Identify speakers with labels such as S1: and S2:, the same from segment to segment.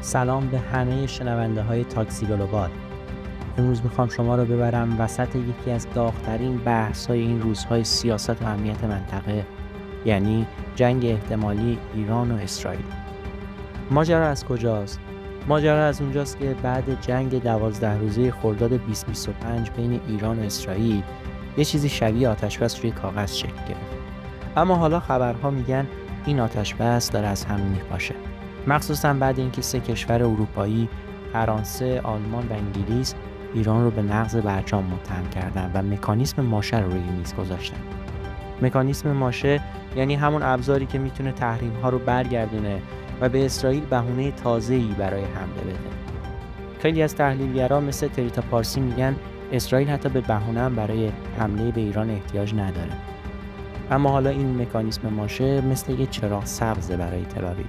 S1: سلام به همه شنونده های تاکسی گلوبال. امروز میخوام شما رو ببرم وسط یکی از داغ‌ترین بحث های این روزهای سیاست و امنیت منطقه، یعنی جنگ احتمالی ایران و اسرائیل. ماجرا از کجاست؟ ماجرا از اونجاست که بعد جنگ 12 روزه خرداد 2025 بین ایران و اسرائیل یه چیزی شبیه آتش‌بس روی کاغذ شکل گرفت. اما حالا خبرها میگن این آتش‌بس داره از هم میپاشه. مخصوصا بعد اینکه 3 کشور اروپایی، فرانسه، آلمان و انگلیس، ایران رو به نقض برجام متهم کردن و مکانیزم ماشه رو روی میز گذاشتن. مکانیزم ماشه یعنی همون ابزاری که میتونه تحریم‌ها رو برگردونه و به اسرائیل بهونه تازه‌ای برای حمله بده. خیلی از تحلیلگران مثل تریتا پارسی میگن اسرائیل حتی به بهونه هم برای حمله به ایران احتیاج نداره. اما حالا این مکانیزم ماشه مثل یه چراغ سبز برای تل‌آویو.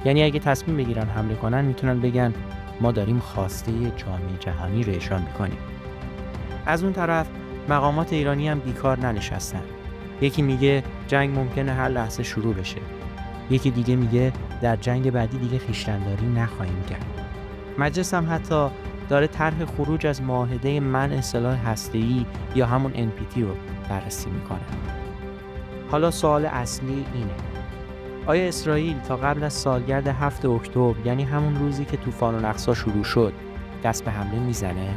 S1: یعنی اگه تصمیم بگیرن حمله کنن میتونن بگن ما داریم خواسته جامعه جهانی رو اجرا میکنیم. از اون طرف مقامات ایرانی هم بیکار ننشستن. یکی میگه جنگ ممکنه هر لحظه شروع بشه. یکی دیگه میگه در جنگ بعدی دیگه خویشتن‌داری نخواهیم کرد. مجلس هم حتی داره طرح خروج از معاهده منع سلاح هسته‌ای یا همون NPT رو بررسی میکنه. حالا سوال اصلی اینه: آیا اسرائیل تا قبل از سالگرد 7 اکتبر، یعنی همون روزی که طوفان الاقصی شروع شد، دست به حمله میزنه؟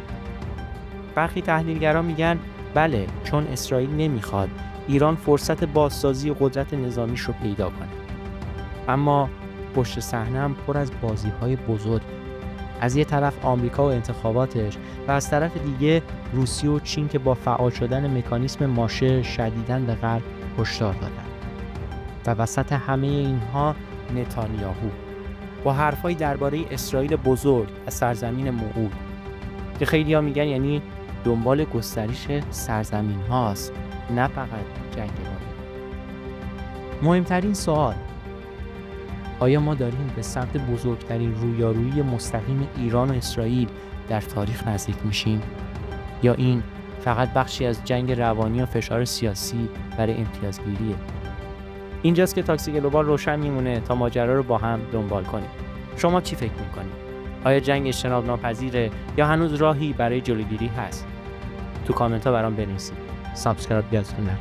S1: برخی تحلیلگران میگن بله، چون اسرائیل نمیخواد ایران فرصت بازسازی قدرت نظامیش رو پیدا کنه. اما پشت صحنه هم پر از بازی‌های بزرگ. از یه طرف آمریکا و انتخاباتش و از طرف دیگه روسیه و چین که با فعال شدن مکانیزم ماشه شدیداً به غرب هشدار دادن. و وسط همه اینها نتانیاهو با حرفایی درباره اسرائیل بزرگ از سرزمین موعود که خیلی‌ها میگن یعنی دنبال گسترش سرزمین هاست، نه فقط جنگ وارد. مهمترین سوال: آیا ما داریم به سمت بزرگترین رویارویی مستقیم ایران و اسرائیل در تاریخ نزدیک میشیم؟ یا این فقط بخشی از جنگ روانی و فشار سیاسی برای امتیازگیریه؟ اینجاست که تاکسی گلوبال روشن میمونه تا ماجرا رو با هم دنبال کنیم. شما چی فکر میکنید؟ آیا جنگ اجتناب ناپذیره یا هنوز راهی برای جلوگیری هست؟ تو کامنت ها برام بنویسید. سابسکرایب یادتون نره.